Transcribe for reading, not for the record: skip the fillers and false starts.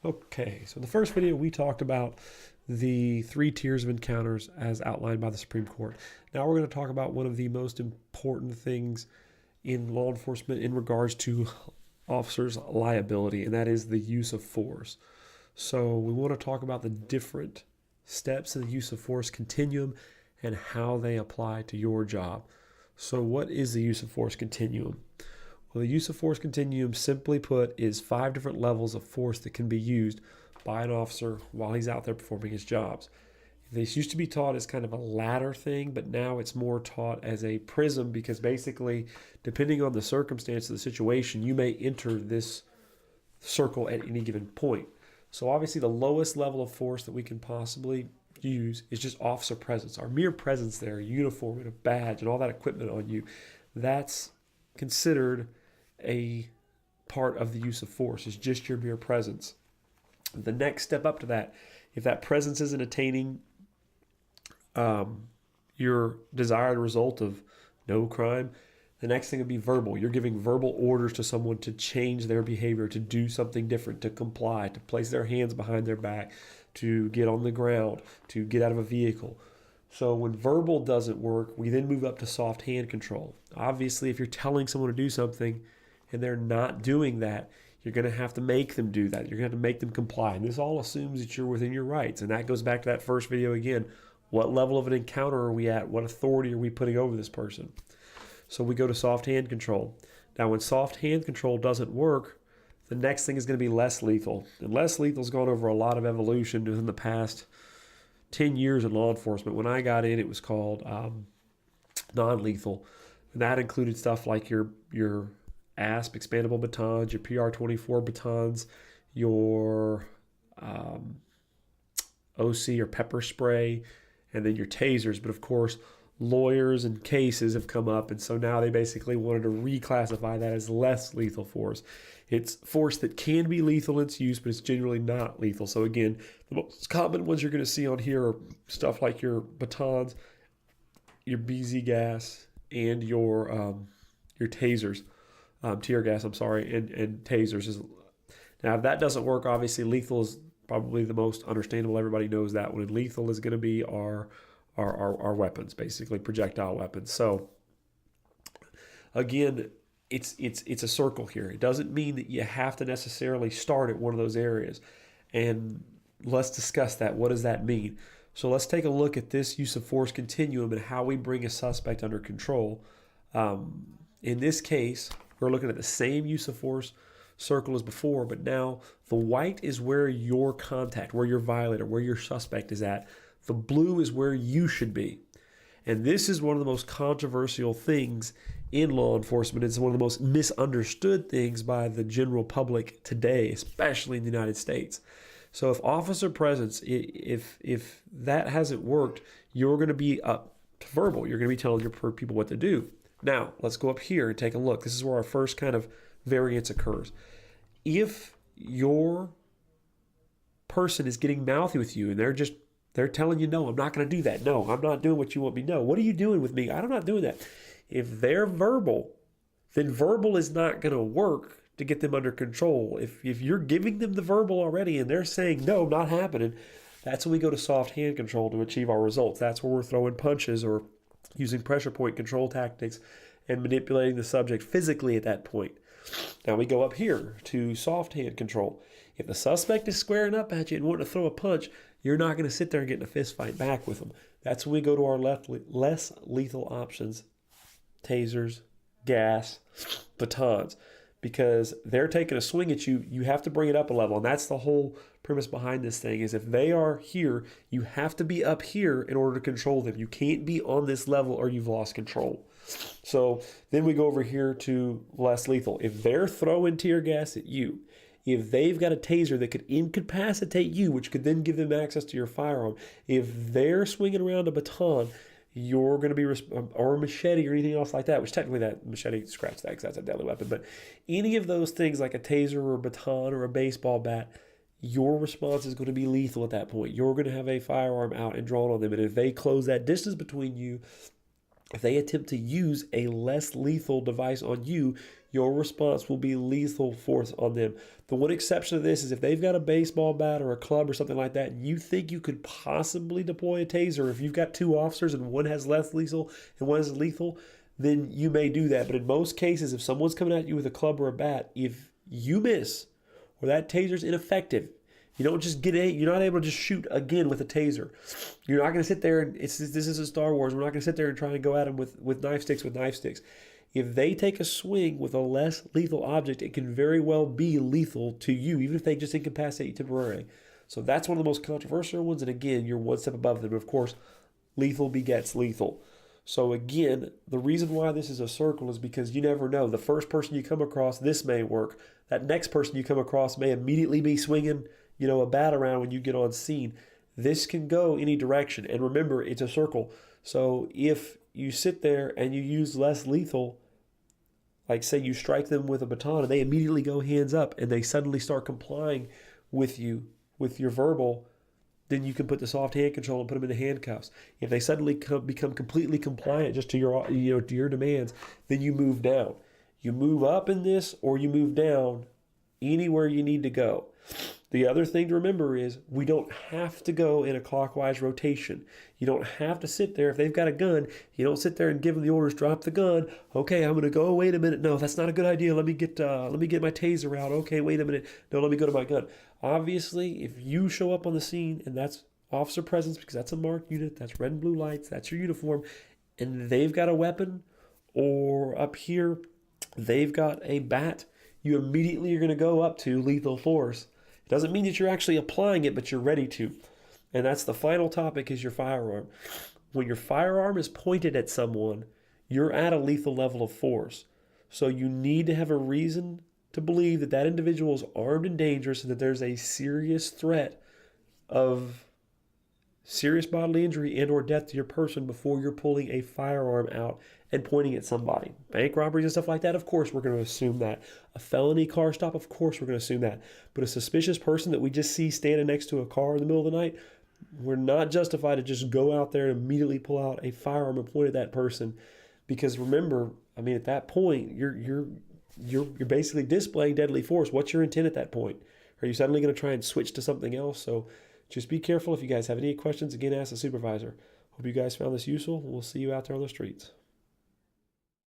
Okay, so in the first video, we talked about the three tiers of encounters as outlined by the Supreme Court. Now we're going to talk about one of the most important things in law enforcement in regards to officers' liability, and that is the use of force. So we want to talk about the different steps in the use of force continuum and how they apply to your job. So what is the use of force continuum? Well, the use of force continuum, simply put, is 5 different levels of force that can be used by an officer while he's out there performing his jobs. This used to be taught as kind of a ladder thing, but now it's more taught as a prism because basically, depending on the circumstance of the situation, you may enter this circle at any given point. So obviously the lowest level of force that we can possibly use is just officer presence. Our mere presence there, uniform and a badge and all that equipment on you, that's considered a part of the use of force. Is just your mere presence. The next step up to that, if that presence isn't attaining your desired result of no crime, the next thing would be verbal. You're giving verbal orders to someone to change their behavior, to do something different, to comply, to place their hands behind their back, to get on the ground, to get out of a vehicle. So when verbal doesn't work, we then move up to soft hand control. Obviously, if you're telling someone to do something and they're not doing that, you're going to have to make them do that. You're going to have to make them comply. And this all assumes that you're within your rights. And that goes back to that first video again. What level of an encounter are we at? What authority are we putting over this person? So we go to soft hand control. Now, when soft hand control doesn't work, the next thing is going to be less lethal. And less lethal has gone over a lot of evolution within the past 10 years in law enforcement. When I got in, it was called non-lethal. And that included stuff like your ASP expandable batons, your PR-24 batons, your OC or pepper spray, and then your tasers. But of course, lawyers and cases have come up, and so now they basically wanted to reclassify that as less lethal force. It's force that can be lethal in its use, but it's generally not lethal. So again, the most common ones you're going to see on here are stuff like your batons, your BZ gas, and your tasers, tear gas, I'm sorry, and tasers. Now, if that doesn't work, obviously lethal is probably the most understandable. Everybody knows that one. And lethal is going to be our weapons, basically projectile weapons. So again, it's a circle here. It doesn't mean that you have to necessarily start at one of those areas. And let's discuss that. What does that mean? So let's take a look at this use of force continuum and how we bring a suspect under control. In this case, we're looking at the same use of force circle as before, but now the white is where your contact, where your violator, where your suspect is at. The blue is where you should be. And this is one of the most controversial things in law enforcement. It's one of the most misunderstood things by the general public today, especially in the United States. So if officer presence, if that hasn't worked, you're going to be up to verbal. You're going to be telling your people what to do. Now, let's go up here and take a look. This is where our first kind of variance occurs. If your person is getting mouthy with you and they're telling you, no, I'm not going to do that. No, I'm not doing what you want me to know. What are you doing with me? I'm not doing that. If they're verbal, then verbal is not going to work to get them under control. If you're giving them the verbal already and they're saying, no, not happening, that's when we go to soft hand control to achieve our results. That's where we're throwing punches or using pressure point control tactics and manipulating the subject physically at that point. Now we go up here to soft hand control. If the suspect is squaring up at you and wanting to throw a punch, you're not going to sit there and get in a fist fight back with them. That's when we go to our less lethal options, tasers, gas, batons. Because they're taking a swing at you, you have to bring it up a level. And that's the whole premise behind this thing is if they are here, you have to be up here in order to control them. You can't be on this level or you've lost control. So then we go over here to less lethal. If they're throwing tear gas at you, if they've got a taser that could incapacitate you, which could then give them access to your firearm, if they're swinging around a baton, you're going to be, or a machete or anything else like that, which technically that machete, scratch that because that's a deadly weapon. But any of those things like a taser or a baton or a baseball bat, your response is going to be lethal at that point. You're going to have a firearm out and drawn on them. And if they close that distance between you If they attempt to use a less lethal device on you, your response will be lethal force on them. The one exception to this is if they've got a baseball bat or a club or something like that, and you think you could possibly deploy a taser. If you've got two officers and one has less lethal and one has lethal, then you may do that. But in most cases, if someone's coming at you with a club or a bat, if you miss or that taser's ineffective, you don't just you're not able to just shoot again with a taser. You're not going to sit there and this is a Star Wars. We're not going to sit there and try and go at them with knife sticks. If they take a swing with a less lethal object, it can very well be lethal to you, even if they just incapacitate you temporarily. So that's one of the most controversial ones. And again, you're one step above them. Of course, lethal begets lethal. So again, the reason why this is a circle is because you never know. The first person you come across, this may work. That next person you come across may immediately be swinging, a bat around when you get on scene. This can go any direction. And remember, it's a circle. So if you sit there and you use less lethal, like say you strike them with a baton and they immediately go hands up and they suddenly start complying with you, with your verbal, then you can put the soft hand control and put them in the handcuffs. If they suddenly become completely compliant just to your demands, then you move down. You move up in this or you move down anywhere you need to go. The other thing to remember is we don't have to go in a clockwise rotation. You don't have to sit there. If they've got a gun, you don't sit there and give them the orders, drop the gun. Okay, I'm going to go. Wait a minute. No, that's not a good idea. Let me get my taser out. Okay, wait a minute. No, let me go to my gun. Obviously, if you show up on the scene and that's officer presence because that's a marked unit, that's red and blue lights, that's your uniform, and they've got a weapon or up here they've got a bat, you immediately are going to go up to lethal force. It doesn't mean that you're actually applying it, but you're ready to. And that's the final topic is your firearm. When your firearm is pointed at someone, you're at a lethal level of force. So you need to have a reason to believe that that individual is armed and dangerous and that there's a serious threat of serious bodily injury and or death to your person before you're pulling a firearm out and pointing at somebody. Bank robberies and stuff like that, of course we're going to assume that. A felony car stop, of course we're going to assume that. But a suspicious person that we just see standing next to a car in the middle of the night, we're not justified to just go out there and immediately pull out a firearm and point at that person. Because remember, at that point, you're basically displaying deadly force. What's your intent at that point? Are you suddenly going to try and switch to something else? So just be careful. If you guys have any questions, again, ask the supervisor. Hope you guys found this useful. We'll see you out there on the streets.